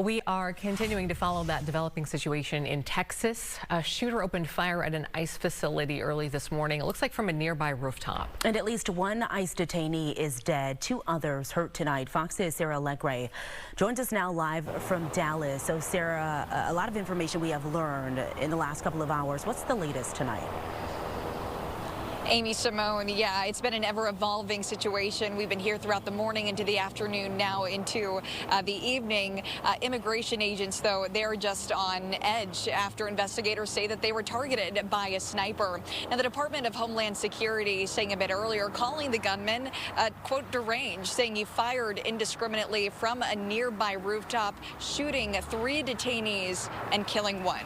We are continuing to follow that developing situation in Texas. A shooter opened fire at an ICE facility early this morning. It looks like from a nearby rooftop. And at least one ICE detainee is dead. 2 others hurt tonight. Fox's Sarah Allegre joins us now live from Dallas. So Sarah, a lot of information we have learned in the last couple of hours. What's the latest tonight? Amy, Simone, yeah, it's been an ever-evolving situation. We've been here throughout the morning into the afternoon, now into the evening. Immigration agents, though, they're just on edge after investigators say that they were targeted by a sniper. Now, the Department of Homeland Security saying a bit earlier, calling the gunman, quote, deranged, saying he fired indiscriminately from a nearby rooftop, shooting 3 detainees and killing 1.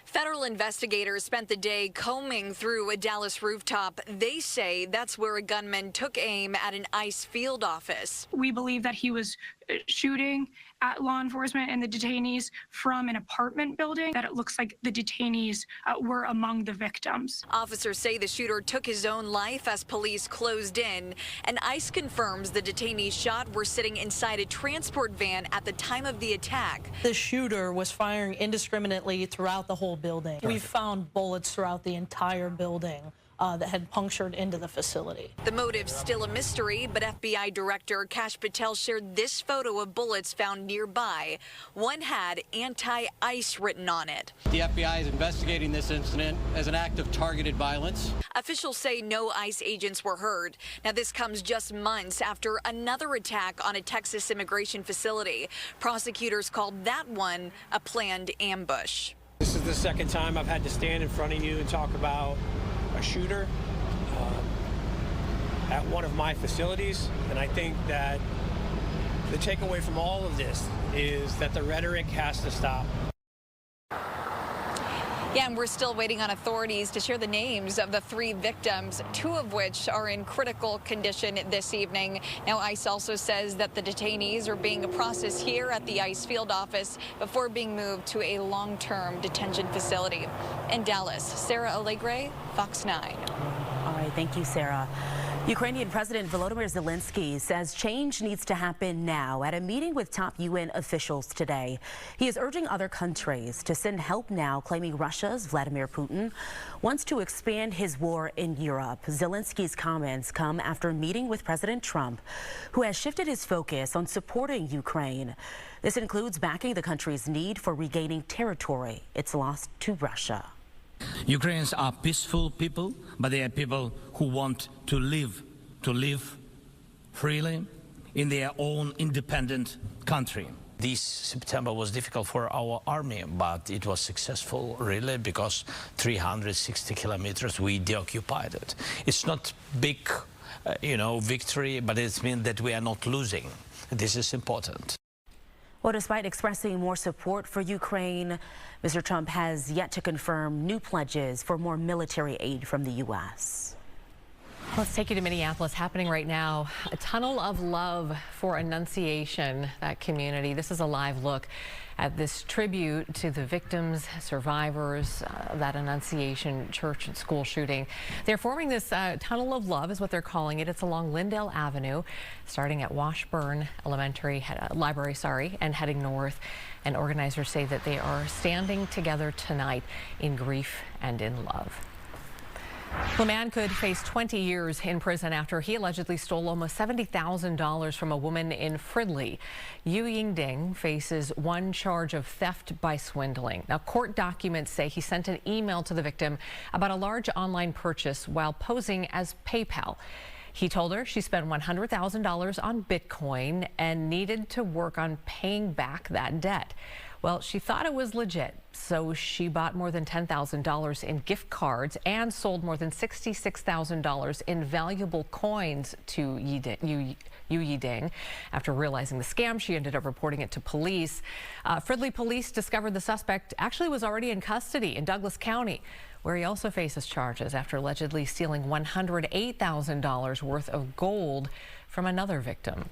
Federal investigators spent the day combing through a Dallas rooftop. They say that's where a gunman took aim at an ICE field office. We believe that he was shooting at law enforcement and the detainees from an apartment building, that it looks like the detainees were among the victims. Officers say the shooter took his own life as police closed in, and ICE confirms the detainees shot were sitting inside a transport van at the time of the attack. The shooter was firing indiscriminately throughout the whole building. We found bullets throughout the entire building that had punctured into the facility. The motive's still a mystery, but FBI Director Kash Patel shared this photo of bullets found nearby. One had anti-ICE written on it. The FBI is investigating this incident as an act of targeted violence. Officials say no ICE agents were hurt. Now, this comes just months after another attack on a Texas immigration facility. Prosecutors called that one a planned ambush. This is the second time I've had to stand in front of you and talk about a shooter at one of my facilities, and I think that the takeaway from all of this is that the rhetoric has to stop. Yeah, and we're still waiting on authorities to share the names of the 3 victims, 2 of which are in critical condition this evening. Now, ICE also says that the detainees are being processed here at the ICE field office before being moved to a long-term detention facility. In Dallas, Sarah Allegre, Fox 9. All right, thank you, Sarah. Ukrainian President Volodymyr Zelensky says change needs to happen now at a meeting with top UN officials today. He is urging other countries to send help now, claiming Russia's Vladimir Putin wants to expand his war in Europe. Zelensky's comments come after meeting with President Trump, who has shifted his focus on supporting Ukraine. This includes backing the country's need for regaining territory it's lost to Russia. Ukrainians are peaceful people, but they are people who want to live freely in their own independent country. This September was difficult for our army, but it was successful really because 360 kilometers we deoccupied it. It's not big, victory, but it means that we are not losing. This is important. Well, despite expressing more support for Ukraine, Mr. Trump has yet to confirm new pledges for more military aid from the U.S. Let's take you to Minneapolis. Happening right now, a tunnel of love for Annunciation, that community. This is a live look at this tribute to the victims, survivors of that Annunciation church and school shooting. They're forming this tunnel of love is what they're calling it. It's along Lindale Avenue, starting at Washburn Library, and heading north. And organizers say that they are standing together tonight in grief and in love. A man could face 20 years in prison after he allegedly stole almost $70,000 from a woman in Fridley. Yu Yingding faces 1 charge of theft by swindling. Now, court documents say he sent an email to the victim about a large online purchase while posing as PayPal. He told her she spent $100,000 on Bitcoin and needed to work on paying back that debt. Well, she thought it was legit, so she bought more than $10,000 in gift cards and sold more than $66,000 in valuable coins to Yu Yiding. After realizing the scam, she ended up reporting it to police. Fridley police discovered the suspect actually was already in custody in Douglas County, where he also faces charges after allegedly stealing $108,000 worth of gold from another victim.